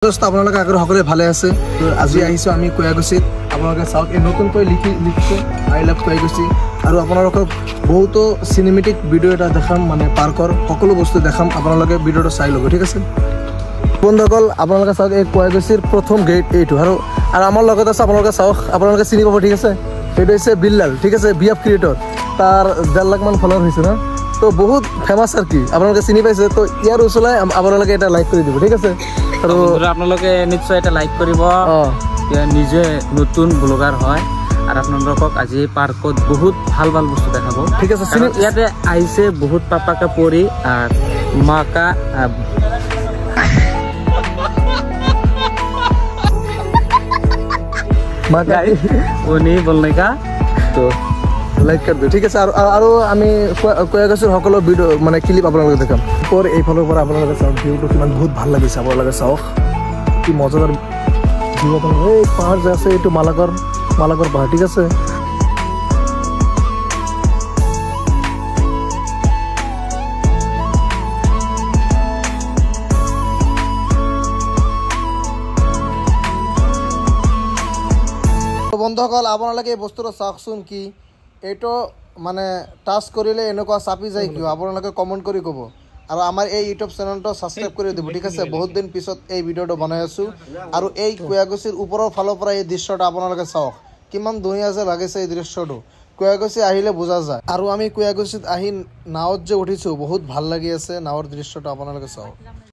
আপোনালোকে আগৰ সকলোৱে ভালে আছে। আজি আহিছো আমি কুয়াগুছিত। আপোনালোকে চাওক এই নতুনকৈ লিখিছে আই লাভ কুয়াগুছি আৰু আপোনালোকক বহুতো সিনেমেটিক ভিডিও এটা দেখাম, মানে পাৰ্কৰ সকলো বস্তু দেখাম। আপোনালোকে ভিডিওটো চাই ল'ব, ঠিক আছে বন্ধুসকল। আপোনালোকে চাওক এই কুয়াগুছিৰ প্ৰথম গেট এইটো, আৰু আমাৰ লগত আছে আপোনালোকে চাওক, আপোনালোকে চিনি পাব, ঠিক আছে। এইটো হৈছে বিল্লাল, ঠিক আছে, বিএফ ক্ৰিয়েটৰ। তাৰ 1.5 লাখ মান ফলোৱাৰ হৈছে না, তো বহুত ফেমাস আর কি, আপোনালোকে চিনি পাইছে। তো ইয়ার ওচলাই আপোনালোকে এটা লাইক কৰি দিব, ঠিক আছে। আৰু আপোনালোকে নিশ্চয় এটা লাইক কৰিব। নিজে নতুন ব্লগাৰ হয় আৰু আপোনালোকক আজি পাৰ্কত বহুত ভাল ভাল বস্তু দেখাব, ঠিক আছে। ইয়াতে আহিছে বহুত পাপাকা পৰি আৰ মাকা উনি বলনে কা তো লাইক কৰি দিও, ঠিক আছে। আৰু আমি কুয়াগুছিৰ সকলো ভিডিও মানে ক্লিপ আপোনালোকে দেখাম। পৰ এইফালৰ পৰা আপোনালোকে চাওক ভিউটো কিমান বহুত ভাল লাগিছে। আপোনালোকে চাওক কি মজাদাৰ ভিউ। আপোনালোকে এই পাহাৰ যে আছে এইটো মালাগৰ পাহাৰ, ঠিক আছে। বন্ধুসকল আপোনালোকে এই বস্তুটো চাওকচোন, কি এইটো মানে টাচ কৰিলে এনেকুৱা চাপি যায় কিয়, আপোনালোকে কমেণ্ট কৰি ক'ব। আৰু আমাৰ এই ইউটিউব চেনেলটো ছাবস্ক্ৰাইব কৰি দিব, ঠিক আছে। বহুত দিন পিছত এই ভিডিঅ'টো বনাই আছোঁ। আৰু এই কুয়াগুছিৰ ওপৰৰ ফালৰ পৰা এই দৃশ্যটো আপোনালোকে চাওক কিমান ধুনীয়া যে লাগিছে এই দৃশ্যটো। কুয়াগুছি আহিলে বুজা যায়। আৰু আমি কুয়াগুছিত আহি নাৱত যে উঠিছোঁ, বহুত ভাল লাগি আছে নাৱৰ দৃশ্যটো আপোনালোকে চাওক।